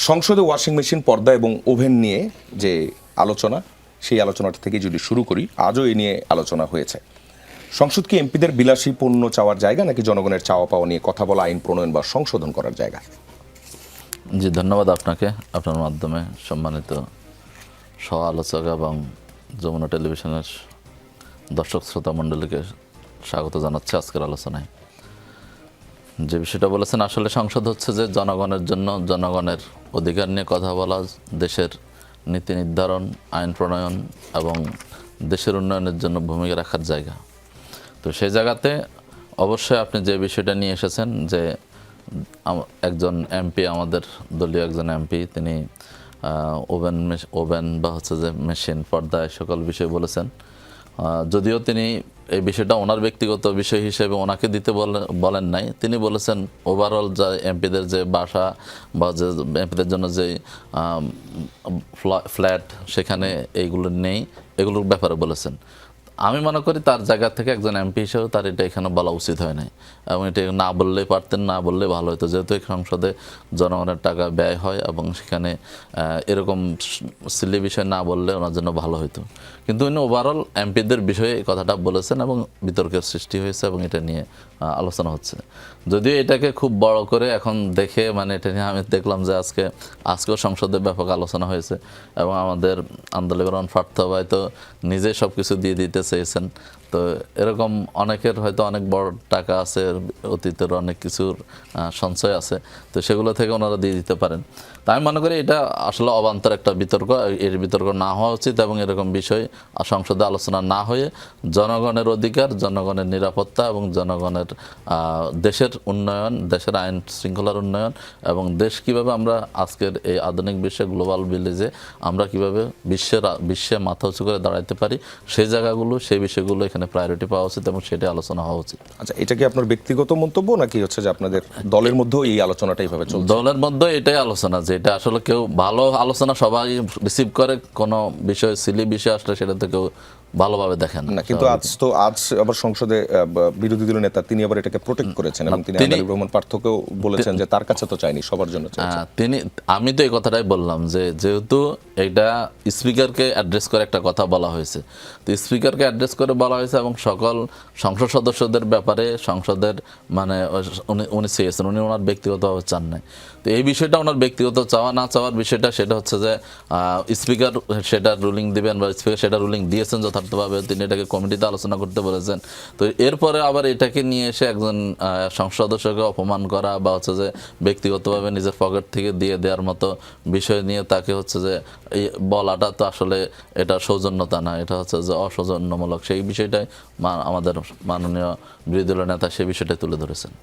সংসদে washing machine, পর্দা এবং ওভেন নিয়ে যে আলোচনা, সেই আলোচনাটা থেকে যদি শুরু করি, আজও এ নিয়ে আলোচনা হয়েছে। সংসদ কি এমপিদের বিলাসী পণ্য চাওয়ার জায়গা, নাকি জনগণের চাওয়া পাওয়া নিয়ে কথা বলা, আইন প্রণয়ন বা সংশোধন করার জায়গা? জি, ধন্যবাদ আপনাকে। আপনার মাধ্যমে সম্মানিত সহ আলোচক এবং যমুনা টেলিভিশনের দর্শক শ্রোতা মণ্ডলীকে স্বাগত জানাচ্ছি আজকের আলোচনায়। যে বিষয়টা বলেছেন, আসলে সংসদ হচ্ছে যে জনগণের জন্য, জনগণের অধিকার নিয়ে কথা বলা, দেশের নীতি নির্ধারণ, আইন প্রণয়ন এবং দেশের উন্নয়নের জন্য ভূমিকা রাখার জায়গা। তো সেই জায়গাতে অবশ্যই আপনি যে বিষয়টা নিয়ে এসেছেন, যে একজন এমপি, আমাদের দলীয় একজন এমপি, তিনি ওভেন বা হচ্ছে যে মেশিন, পর্দা, সকল বিষয় বলেছেন। যদিও তিনি এই বিষয়টা ওনার ব্যক্তিগত বিষয় হিসেবে ওনাকে দিতে বলেন নাই, তিনি বলেছেন ওভারঅল যা এমপিদের যে বাসা বা যে এমপিদের জন্য যে ফ্ল্যাট, সেখানে এইগুলো নেই, এগুলোর ব্যাপারে বলেছেন। আমি মনে করি তার জায়গা থেকে একজন এমপি হিসেবে তার এটা এখানে বলা উচিত হয় নাই, এবং এটা না বললেই পারতেন, না বললে ভালো হতো, যেহেতু এই সংসদে জনগণের টাকা ব্যয় হয় এবং সেখানে এরকম সিলি বিষয় না বললে ওনার জন্য ভালো হতো। কিন্তু উনি ওভারঅল এমপিদের বিষয়ে এই কথাটা বলেছেন এবং বিতর্কের সৃষ্টি হয়েছে এবং এটা নিয়ে আলোচনা হচ্ছে। যদিও এটাকে খুব বড় করে এখন দেখে, মানে এটা নিয়ে আমি দেখলাম যে আজকেও সংসদে ব্যাপক আলোচনা হয়েছে এবং আমাদের আন্দোলন পার্থ হয়তো নিজেই সব কিছু দিয়ে দিতে চেয়েছেন। তো এরকম অনেকের হয়তো অনেক বড় টাকা আছে, অতীতের অনেক কিছুর সঞ্চয় আছে, তো সেগুলো থেকে ওনারা দিয়ে দিতে পারেন। তো আমি মনে করি এটা আসলে অবান্তর একটা বিতর্ক, এর বিতর্ক না হওয়া উচিত এবং এরকম বিষয় সংসদে আলোচনা না হয়ে জনগণের অধিকার, জনগণের নিরাপত্তা এবং জনগণের দেশের উন্নয়ন, দেশের আইন শৃঙ্খলার উন্নয়ন এবং দেশ কিভাবে আমরা আজকের এই আধুনিক বিশ্বে, গ্লোবাল ভিলেজে আমরা কিভাবে বিশ্বে মাথা উঁচু করে দাঁড়াতে পারি, সেই জায়গাগুলো, সেই বিষয়গুলো এখানে প্রায়োরিটি পাওয়া উচিত এবং সেটাই আলোচনা হওয়া উচিত। আচ্ছা, এটা কি আপনার ব্যক্তিগত মন্তব্য, নাকি হচ্ছে যে আপনাদের দলের মধ্যেও এই আলোচনাটা এইভাবে চলছে? দলের মধ্যে এটাই আলোচনা, যে এটা আসলে কেউ ভালো আলোচনা সবাই রিসিভ করে, কোনো বিষয় সিলি বিষয় আসলে সেটা থেকে ভালোভাবে দেখেন না। কিন্তু আজ আবার সংসদে বিরোধী দলের নেতা তিনি আবার এটাকে প্রোটেক্ট করেছেন এবং তিনি আন্দালিব রহমান পার্থকেও বলেছেন যে তার কাছে তো চাইনি, সবার জন্য চাইছেন। আমি তো এই কথাটাই বললাম যে যেহেতু এটা স্পিকারকে অ্যাড্রেস করে একটা কথা বলা হয়েছে, তো স্পিকারকে অ্যাড্রেস করে বলা হয়েছে এবং সকল সংসদ সদস্যদের ব্যাপারে সংসদের মানে উনি চেয়েছেন, উনি ওনার ব্যক্তিগতভাবে চান নাই। তো এই বিষয়টা ওনার ব্যক্তিগত চাওয়া না চাওয়ার বিষয়টা, সেটা হচ্ছে যে স্পিকার সেটা রুলিং দিবেন বা স্পিকার সেটা রুলিং দিয়েছেন যথার্থভাবে, তিনি এটাকে কমিটিতে আলোচনা করতে বলেছেন। তো এরপরে আবার এটাকে নিয়ে এসে একজন সংসদ সদস্যকে অপমান করা বা হচ্ছে যে ব্যক্তিগতভাবে নিজের পকেট থেকে দিয়ে দেওয়ার মতো বিষয় নিয়ে তাকে হচ্ছে যে এই বলাটা, তো আসলে এটা সৌজন্যতা না, এটা হচ্ছে যে অসৌজন্যমূলক। সেই বিষয়টাই আমাদের মাননীয় বিরোধী দলের নেতা সেই বিষয়টাই তুলে ধরেছেন।